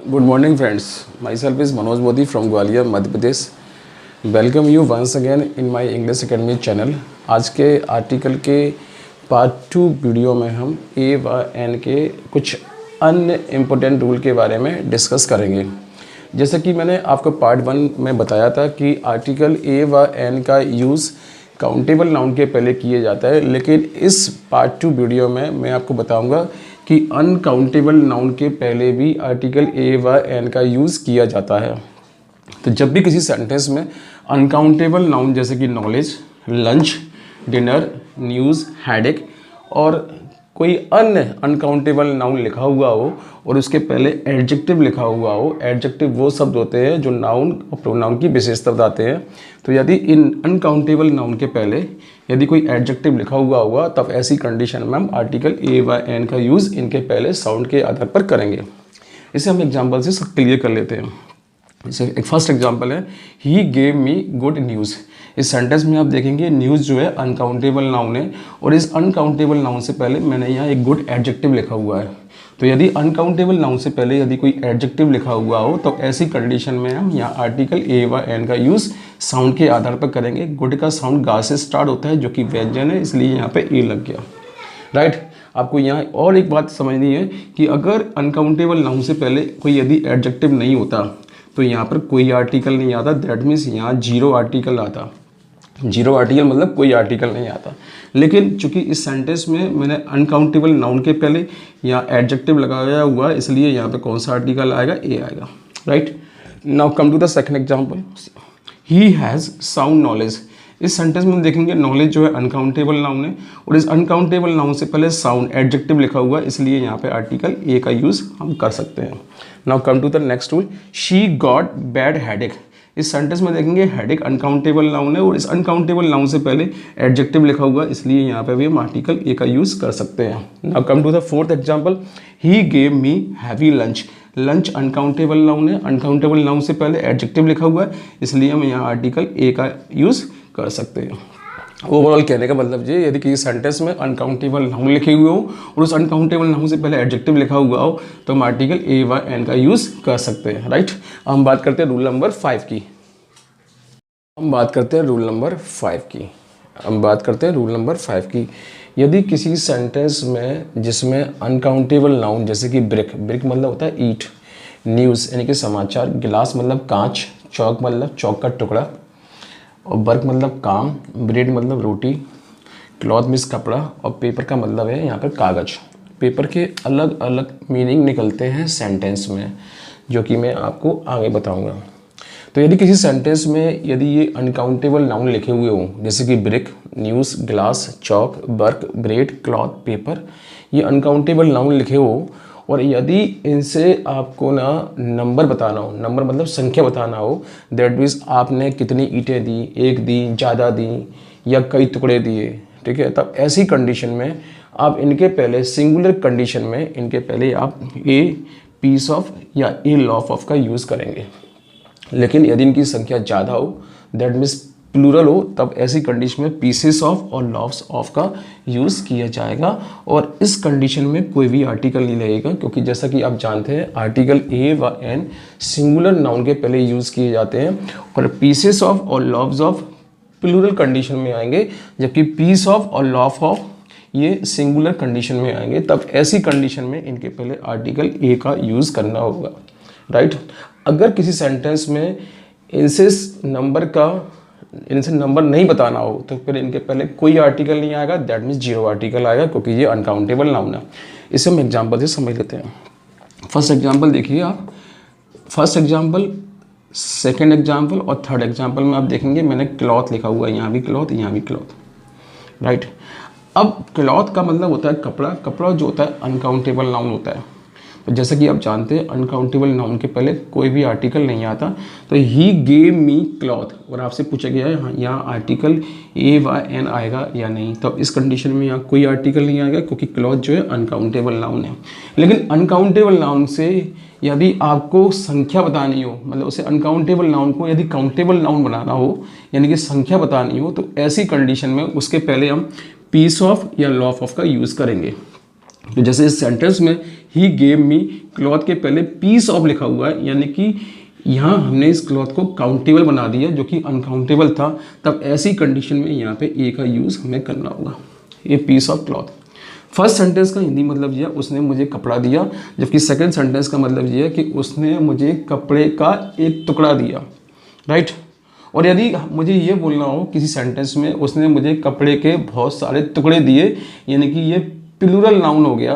Good morning, friends. Myself is Manoj Modi from Gwalior, Madhya Pradesh. Welcome you once again in my English Academy channel. आज के article के part 2 video में हम ए व N के कुछ अन्य इम्पोर्टेंट रूल के बारे में डिस्कस करेंगे। जैसे कि मैंने आपको पार्ट 1 में बताया था कि आर्टिकल ए व एन का यूज़ काउंटेबल नाउन के पहले किए जाता है, लेकिन इस पार्ट 2 वीडियो में मैं आपको बताऊंगा कि अनकाउंटेबल नाउन के पहले भी आर्टिकल ए व एन का यूज़ किया जाता है। तो जब भी किसी सेंटेंस में अनकाउंटेबल नाउन जैसे कि knowledge, lunch, dinner, news, headache और कोई अन्य अनकाउंटेबल नाउन लिखा हुआ हो और उसके पहले एडजेक्टिव लिखा हुआ हो, एडजेक्टिव वो शब्द होते हैं जो नाउन और प्रोनाउन की विशेषता बताते हैं। तो यदि इन अनकाउंटेबल नाउन के पहले यदि कोई एडजेक्टिव लिखा हुआ होगा तब ऐसी कंडीशन में हम आर्टिकल ए व एन का यूज़ इनके पहले साउंड के आधार पर करेंगे। इसे हम एग्जाम्पल से क्लियर कर लेते हैं। जैसे एक फर्स्ट एग्जाम्पल है, ही गेव मी गुड न्यूज़। इस सेंटेंस में आप देखेंगे न्यूज़ जो है अनकाउंटेबल नाउन है और इस अनकाउंटेबल नाउन से पहले मैंने यहाँ एक गुड एडजेक्टिव लिखा हुआ है। तो यदि अनकाउंटेबल नाउन से पहले यदि कोई एडजेक्टिव लिखा हुआ हो तो ऐसी कंडीशन में हम यहाँ आर्टिकल ए व एन का यूज़ साउंड के आधार पर करेंगे। गुड का साउंड गा से स्टार्ट होता है जो कि व्यंजन है, इसलिए यहाँ पे ए लग गया। राइट, आपको यहाँ और एक बात समझनी है कि अगर अनकाउंटेबल नाउन से पहले कोई यदि एडजेक्टिव नहीं होता तो यहाँ पर कोई आर्टिकल नहीं आता। दैट मीन्स यहाँ जीरो आर्टिकल आता। जीरो आर्टिकल मतलब कोई आर्टिकल नहीं आता। लेकिन चूंकि इस सेंटेंस में मैंने अनकाउंटेबल नाउन के पहले यहाँ एडजेक्टिव लगाया हुआ है, इसलिए यहाँ पे कौन सा आर्टिकल आएगा? ए आएगा। Right, now come to the second example, he has sound knowledge. इस सेंटेंस में देखेंगे नॉलेज जो है अनकाउंटेबल नाउन है और इस अनकाउंटेबल नाउन से पहले साउंड एडजेक्टिव लिखा हुआ है, इसलिए यहाँ पे आर्टिकल ए का यूज़ हम कर सकते हैं। Now come to the next rule, she got bad headache. इस सेंटेंस में देखेंगे हेडेक अनकाउंटेबल नाउन है और इस अनकाउंटेबल नाउन से पहले एडजेक्टिव लिखा हुआ है, इसलिए यहाँ पे भी हम आर्टिकल ए का यूज़ कर सकते हैं। Now come to the fourth example, he gave me heavy lunch. Lunch uncountable noun है, अनकाउंटेबल नाउन से पहले एडजेक्टिव लिखा हुआ है, इसलिए हम यहाँ आर्टिकल ए का यूज़ कर सकते हैं। ओवरऑल कहने का मतलब ये, यदि किसी सेंटेंस में अनकाउंटेबल नाउन लिखे हुए हो और उस अनकाउंटेबल नाउन से पहले एडजेक्टिव लिखा हुआ हो तो हम आर्टिकल ए व एन का यूज़ कर सकते हैं। राइट, हम बात करते हैं रूल नंबर 5 की। हम बात करते हैं रूल नंबर 5 की। यदि किसी सेंटेंस में जिसमें अनकाउंटेबल नाउन जैसे कि ब्रिक, ब्रिक मतलब होता है ईट, न्यूज़ यानी कि समाचार, गिलास मतलब कांच, चौक मतलब चौक का टुकड़ा और वर्क मतलब काम, ब्रेड मतलब रोटी, क्लॉथ मीन्स कपड़ा और पेपर का मतलब है यहाँ पर कागज़। पेपर के अलग अलग मीनिंग निकलते हैं सेंटेंस में, जो कि मैं आपको आगे बताऊंगा। तो यदि किसी सेंटेंस में यदि ये अनकाउंटेबल नाउन लिखे हुए हों जैसे कि ब्रिक, न्यूज़, ग्लास, चौक, वर्क, ब्रेड, क्लॉथ, पेपर, ये अनकाउंटेबल नाउन लिखे हो और यदि इनसे आपको ना नंबर बताना हो, नंबर मतलब संख्या बताना हो, दैट मीन्स आपने कितनी ईंटें दी, एक दी, ज़्यादा दी या कई टुकड़े दिए, ठीक है, तब ऐसी कंडीशन में आप इनके पहले सिंगुलर कंडीशन में इनके पहले आप ए पीस ऑफ या ए लॉफ ऑफ का यूज़ करेंगे। लेकिन यदि इनकी संख्या ज़्यादा हो, दैट मीन्स प्लूरल हो, तब ऐसी कंडीशन में पीसेस ऑफ और लॉफ्स ऑफ का यूज़ किया जाएगा और इस कंडीशन में कोई भी आर्टिकल नहीं लगेगा, क्योंकि जैसा कि आप जानते हैं आर्टिकल ए व एन सिंगुलर नाउन के पहले यूज़ किए जाते हैं और पीसेस ऑफ और लॉफ्स ऑफ प्लूरल कंडीशन में आएंगे, जबकि पीस ऑफ और लॉफ ऑफ ये सिंगुलर कंडीशन में आएंगे। तब ऐसी कंडीशन में इनके पहले आर्टिकल ए का यूज़ करना होगा। राइट, अगर किसी सेंटेंस में इनसे नंबर नहीं बताना हो तो फिर इनके पहले कोई आर्टिकल नहीं आएगा, दैट मीन्स जीरो आर्टिकल आएगा, क्योंकि ये अनकाउंटेबल नाउन है। इसे हम एग्जांपल से समझ लेते हैं। फर्स्ट एग्जांपल देखिए आप, फर्स्ट एग्जांपल, सेकंड एग्जांपल और थर्ड एग्जांपल में आप देखेंगे मैंने क्लॉथ लिखा हुआ है, यहाँ भी क्लॉथ, यहाँ भी क्लॉथ। राइट, अब क्लॉथ का मतलब होता है कपड़ा। कपड़ा जो होता है अनकाउंटेबल नाउन होता है। तो जैसा कि आप जानते हैं अनकाउंटेबल नाउन के पहले कोई भी आर्टिकल नहीं आता। तो ही गेव मी क्लॉथ और आपसे पूछा गया है यहाँ आर्टिकल ए व एन आएगा या नहीं, तो इस कंडीशन में यहाँ कोई आर्टिकल नहीं आएगा क्योंकि क्लॉथ जो है अनकाउंटेबल नाउन है। लेकिन अनकाउंटेबल नाउन से यदि आपको संख्या बतानी हो, मतलब उसे अनकाउंटेबल नाउन को यदि काउंटेबल नाउन बनाना हो यानी कि संख्या बतानी हो, तो ऐसी कंडीशन में उसके पहले हम पीस ऑफ या लॉफ ऑफ का यूज़ करेंगे। तो जैसे इस सेंटेंस में ही गेव मी, क्लॉथ के पहले पीस ऑफ लिखा हुआ है, यानी कि यहाँ हमने इस क्लॉथ को काउंटेबल बना दिया जो कि अनकाउंटेबल था। तब ऐसी कंडीशन में यहाँ पे ए का यूज़ हमें करना होगा, ये piece of cloth. First sentence का हिंदी मतलब ये है उसने मुझे कपड़ा दिया, जबकि सेकंड सेंटेंस का मतलब ये है कि उसने मुझे कपड़े का एक टुकड़ा दिया, राइट। और यदि मुझे ये बोलना हो किसी सेंटेंस में उसने मुझे कपड़े के बहुत सारे टुकड़े दिए, यानी कि ये प्लूरल नाउन हो गया,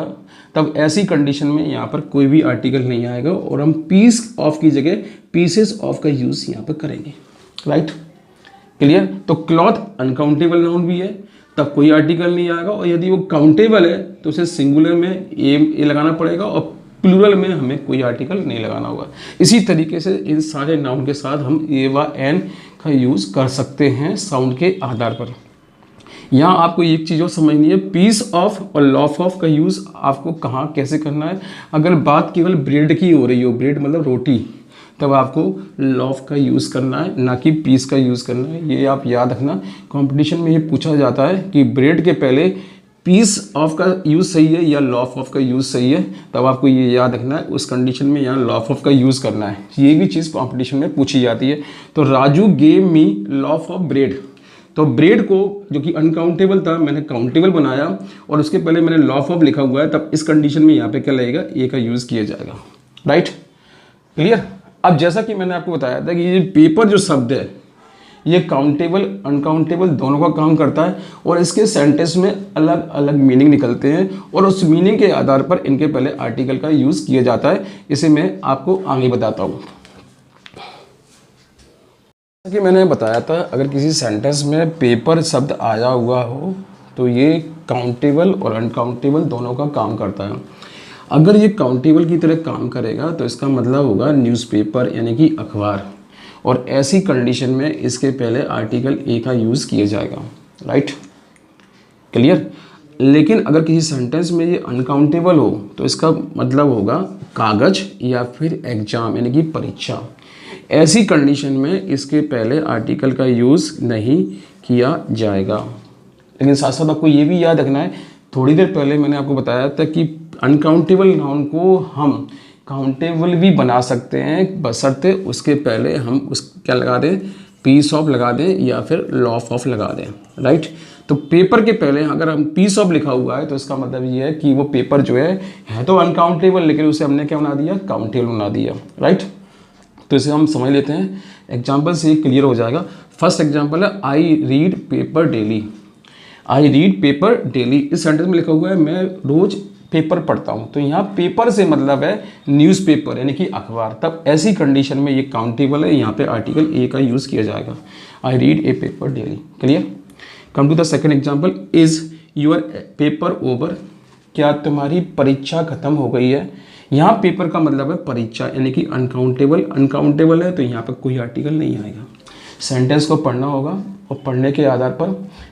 तब ऐसी कंडीशन में यहाँ पर कोई भी आर्टिकल नहीं आएगा और हम पीस ऑफ की जगह पीसेस ऑफ का यूज़ यहाँ पर करेंगे, राइट। क्लियर। तो क्लॉथ अनकाउंटेबल नाउन भी है, तब कोई आर्टिकल नहीं आएगा, और यदि वो काउंटेबल है तो उसे सिंगुलर में ए लगाना पड़ेगा और प्लूरल में हमें कोई आर्टिकल नहीं लगाना होगा। इसी तरीके से इन सारे नाउन के साथ हम ए व एन का यूज़ कर सकते हैं साउंड के आधार पर। यहाँ आपको एक चीज़ और समझनी है, पीस ऑफ और लॉफ ऑफ का यूज़ आपको कहाँ कैसे करना है। अगर बात केवल ब्रेड की हो रही हो, ब्रेड मतलब रोटी, तब आपको लॉफ का यूज़ करना है, ना कि पीस का यूज़ करना है। ये आप याद रखना, कंपटीशन में ये पूछा जाता है कि ब्रेड के पहले पीस ऑफ का यूज़ सही है या लॉफ ऑफ का यूज़ सही है, तब आपको ये याद रखना है उस कंडीशन में यहाँ लॉफ ऑफ का यूज़ करना है। ये भी चीज़ कंपटीशन में पूछी जाती है। तो Raju gave me loaf of bread, तो ब्रेड को जो कि अनकाउंटेबल था मैंने काउंटेबल बनाया और उसके पहले मैंने लॉफ ऑफ लिखा हुआ है, तब इस कंडीशन में यहाँ पे क्या लगेगा, ए का यूज़ किया जाएगा, राइट। क्लियर। अब जैसा कि मैंने आपको बताया था कि ये पेपर जो शब्द है ये काउंटेबल अनकाउंटेबल दोनों का काम करता है और इसके सेंटेंस में अलग अलग मीनिंग निकलते हैं और उस मीनिंग के आधार पर इनके पहले आर्टिकल का यूज़ किया जाता है। इसे मैं आपको आगे बताता हूँ। कि मैंने बताया था अगर किसी सेंटेंस में पेपर शब्द आया हुआ हो तो ये काउंटेबल और अनकाउंटेबल दोनों का काम करता है। अगर ये काउंटेबल की तरह काम करेगा तो इसका मतलब होगा न्यूज़पेपर यानी कि अखबार, और ऐसी कंडीशन में इसके पहले आर्टिकल ए का यूज़ किया जाएगा, राइट। क्लियर। लेकिन अगर किसी सेंटेंस में ये अनकाउंटेबल हो तो इसका मतलब होगा कागज़ या फिर एग्ज़ाम यानी कि परीक्षा। ऐसी कंडीशन में इसके पहले आर्टिकल का यूज़ नहीं किया जाएगा। लेकिन साथ साथ आपको ये भी याद रखना है, थोड़ी देर पहले मैंने आपको बताया था कि अनकाउंटेबल नाउन को हम काउंटेबल भी बना सकते हैं बशर्ते उसके पहले हम उस क्या लगा दें, पीस ऑफ लगा दें या फिर लॉफ ऑफ लगा दें, राइट। तो पेपर के पहले अगर हम पीस ऑफ लिखा हुआ है तो इसका मतलब ये है कि वो पेपर जो है तो अनकाउंटेबल, लेकिन उसे हमने क्या बना दिया, काउंटेबल बना दिया, राइट। तो इसे हम समझ लेते हैं, एग्जाम्पल से क्लियर हो जाएगा। फर्स्ट एग्जाम्पल है I read paper daily. I read paper daily, इस सेंटेंस में लिखा हुआ है मैं रोज़ पेपर पढ़ता हूँ, तो यहाँ पेपर से मतलब है न्यूज़पेपर यानी कि अखबार। तब ऐसी कंडीशन में ये काउंटेबल है, यहाँ पे आर्टिकल ए का यूज़ किया जाएगा, I read a paper daily. Clear. Come to the second example, is your paper over, क्या तुम्हारी परीक्षा खत्म हो गई है। यहाँ पेपर का मतलब है परीक्षा यानी कि अनकाउंटेबल है, तो यहाँ पर कोई आर्टिकल नहीं आएगा। सेंटेंस को पढ़ना होगा और पढ़ने के आधार पर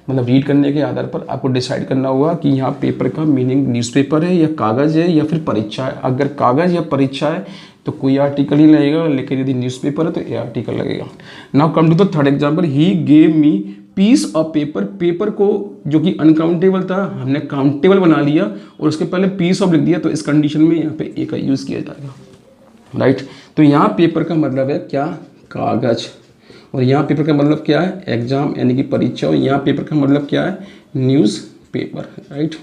मतलब रीड करने के आधार पर आपको डिसाइड करना होगा कि यहाँ पेपर का मीनिंग न्यूज़पेपर है या कागज़ है या फिर परीक्षा है। अगर कागज़ या परीक्षा है तो कोई आर्टिकल ही लगेगा, लेकिन यदि न्यूज़पेपर है तो ये आर्टिकल लगेगा। Now come to the third example, he gave me piece of paper. Paper को जो कि अनकाउंटेबल था हमने काउंटेबल बना लिया और उसके पहले पीस ऑफ लिख दिया, तो इस कंडीशन में यहाँ पे ए का यूज़ किया जाएगा, राइट। तो यहाँ पेपर का मतलब है क्या, कागज़, और यहाँ पेपर का मतलब क्या है, एग्जाम यानी कि परीक्षा, और यहाँ पेपर का मतलब क्या है, newspaper, right.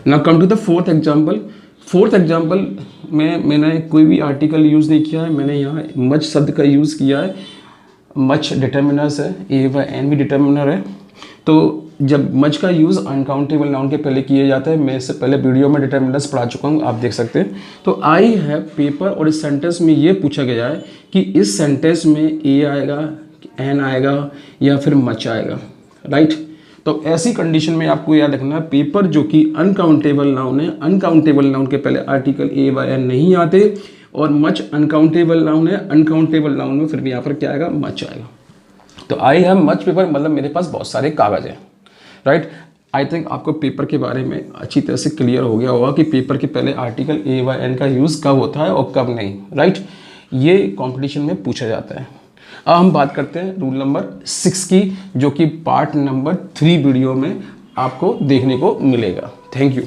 Now come to the fourth example. Fourth example में मैंने कोई भी आर्टिकल यूज़ नहीं किया है, मैंने यहाँ मच शब्द का यूज़ किया है। मच डिटर्मिनर्स है, ए व एन भी डिटर्मिनर है। तो जब मच का यूज़ अनकाउंटेबल नाउन के पहले किया जाता है, मैं इससे पहले वीडियो में डिटर्मिनर्स पढ़ा चुका हूँ, आप देख सकते हैं। तो आई हैव पेपर, और इस सेंटेंस में ये पूछा गया है कि इस सेंटेंस में ए आएगा, एन आएगा या फिर मच आएगा, राइट। तो ऐसी कंडीशन में आपको याद रखना है पेपर जो कि अनकाउंटेबल नाउन है, अनकाउंटेबल नाउन के पहले आर्टिकल ए व एन नहीं आते, और मच अनकाउंटेबल नाउन है, अनकाउंटेबल नाउन में फिर भी यहाँ पर क्या आएगा, मच आएगा। तो आई हैव मच पेपर मतलब मेरे पास बहुत सारे कागज़ हैं, राइट। आई थिंक आपको पेपर के बारे में अच्छी तरह से क्लियर हो गया होगा कि पेपर के पहले आर्टिकल ए व एन का यूज़ कब होता है और कब नहीं, राइट। ये कॉम्पिटिशन में पूछा जाता है। अब हम बात करते हैं रूल नंबर 6 की, जो कि पार्ट नंबर 3 वीडियो में आपको देखने को मिलेगा। Thank you.